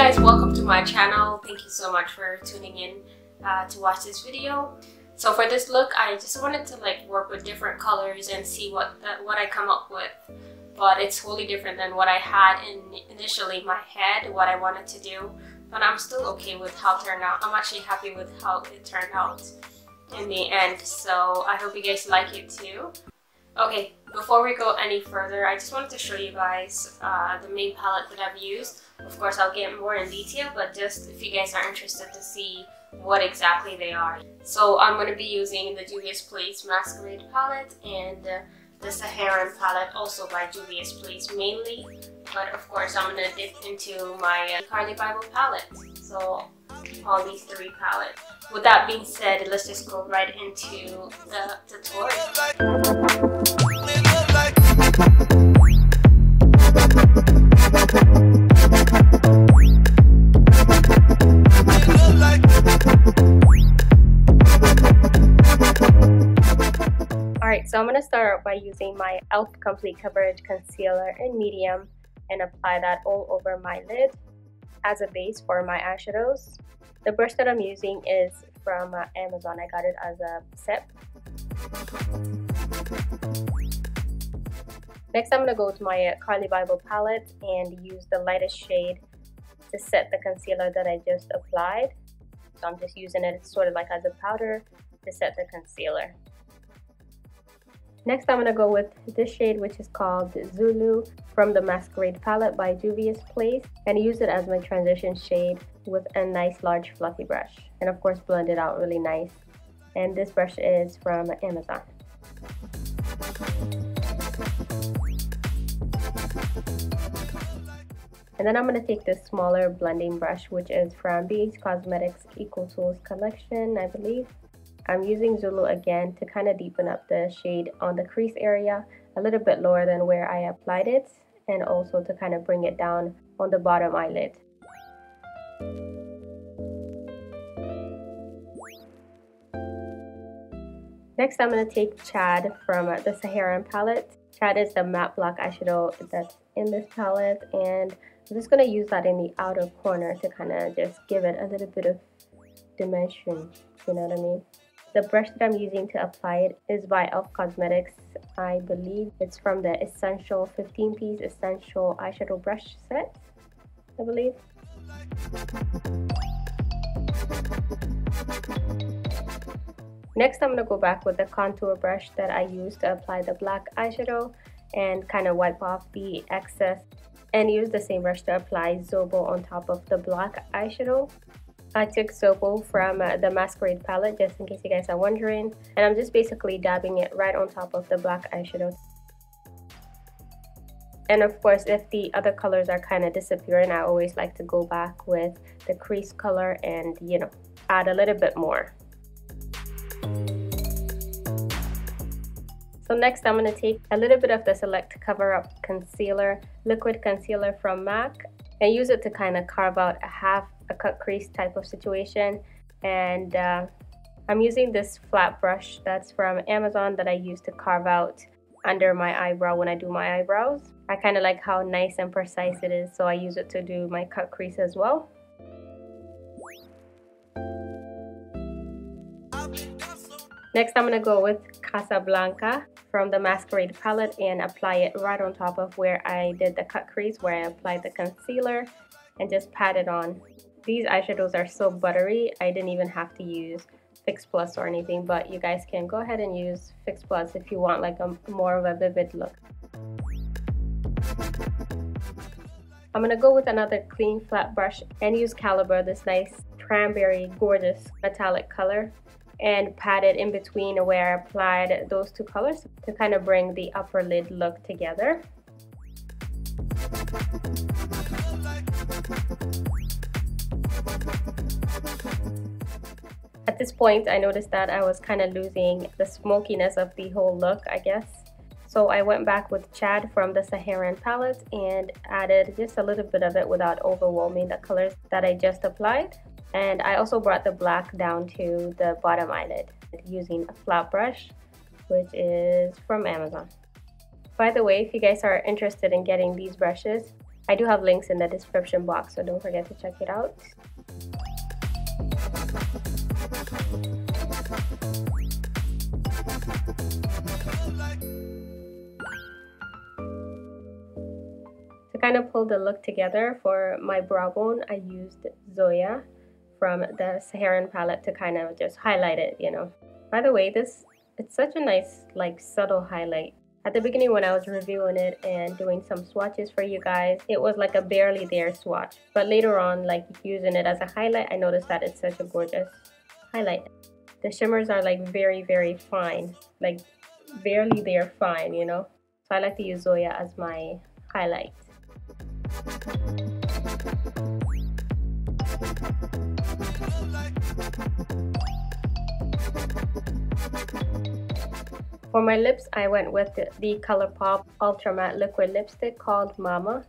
guys, welcome to my channel. Thank you so much for tuning in to watch this video. So for this look, I just wanted to work with different colors and see what I come up with. But it's totally different than what I had initially in my head, what I wanted to do. But I'm still okay with how it turned out. I'm actually happy with how it turned out in the end. So I hope you guys like it too. Okay, before we go any further, I just wanted to show you guys the main palette that I've used. Of course, I'll get more in detail, but just if you guys are interested to see what exactly they are. So I'm going to be using the Julian Place Masquerade palette and the Saharan palette, also by Julian Place mainly. But of course, I'm going to dip into my Carly Bible palette. So all these three palettes. With that being said, let's just go right into the tutorial. Alright, so I'm going to start out by using my e.l.f. Complete Coverage Concealer in medium and apply that all over my lid as a base for my eyeshadows. The brush that I'm using is from Amazon. I got it as a set. Next, I'm going to go to my Carly Bible palette and use the lightest shade to set the concealer that I just applied. So I'm just using it sort of like as a powder to set the concealer. Next, I'm going to go with this shade, which is called Zulu from the Masquerade palette by Julian Place, and use it as my transition shade with a nice large fluffy brush. And of course, blend it out really nice. And this brush is from Amazon. And then I'm going to take this smaller blending brush, which is from BH Cosmetics Eco Tools collection, I believe. I'm using Zulu again to kind of deepen up the shade on the crease area a little bit lower than where I applied it, and also to kind of bring it down on the bottom eyelid. Next, I'm going to take Chad from the Saharan palette. Chad is the matte black eyeshadow that's in this palette, and I'm just going to use that in the outer corner to kind of just give it a little bit of dimension, you know what I mean? The brush that I'm using to apply it is by e.l.f. Cosmetics. I believe it's from the Essential 15-piece Essential Eyeshadow Brush Set, I believe. Next, I'm going to go back with the contour brush that I used to apply the black eyeshadow and kind of wipe off the excess, and use the same brush to apply Zobo on top of the black eyeshadow. I took Zobo from the Masquerade palette, just in case you guys are wondering, and I'm just basically dabbing it right on top of the black eyeshadow. And of course, if the other colors are kind of disappearing, I always like to go back with the crease color and, you know, add a little bit more. So next, I'm going to take a little bit of the Select Cover Up Concealer, liquid concealer from MAC, and use it to kind of carve out a cut crease type of situation. And I'm using this flat brush that's from Amazon that I use to carve out under my eyebrow when I do my eyebrows. I kind of like how nice and precise it is, so I use it to do my cut crease as well. Next, I'm going to go with Casablanca from the Masquerade palette and apply it right on top of where I did the cut crease, where I applied the concealer, and just pat it on. These eyeshadows are so buttery, I didn't even have to use Fix Plus or anything, but you guys can go ahead and use Fix Plus if you want like a more of a vivid look. I'm going to go with another clean flat brush and use Caliber, this nice cranberry gorgeous metallic color, and pat it in between where I applied those two colors to kind of bring the upper lid look together. At this point, I noticed that I was kind of losing the smokiness of the whole look, I guess. So I went back with Chad from the Saharan palette and added just a little bit of it without overwhelming the colors that I just applied. And I also brought the black down to the bottom eyelid using a flat brush, which is from Amazon. By the way, if you guys are interested in getting these brushes, I do have links in the description box, so don't forget to check it out. To kind of pull the look together for my brow bone, I used Zoya from the Saharan palette to kind of just highlight it, you know. By the way, it's such a nice, like, subtle highlight. At the beginning when I was reviewing it and doing some swatches for you guys, it was like a barely there swatch. But later on, like using it as a highlight, I noticed that it's such a gorgeous highlight. The shimmers are like very, very fine, like barely there fine, you know. So I like to use Zoya as my highlight. For my lips, I went with the ColourPop Ultra Matte Liquid Lipstick called Mama.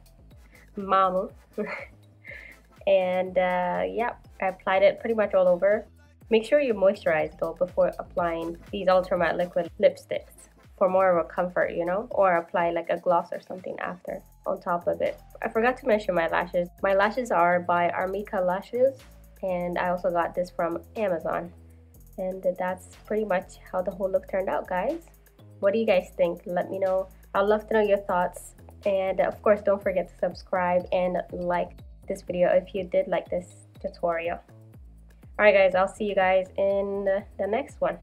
And yeah, I applied it pretty much all over. Make sure you moisturize though before applying these Ultra Matte Liquid lipsticks for more of a comfort, you know, or apply like a gloss or something after on top of it. I forgot to mention my lashes. My lashes are by Armika Lashes, and I also got this from Amazon. And that's pretty much how the whole look turned out, guys. What do you guys think? Let me know. I'd love to know your thoughts. And of course, don't forget to subscribe and like this video if you did like this tutorial. Alright guys, I'll see you guys in the next one.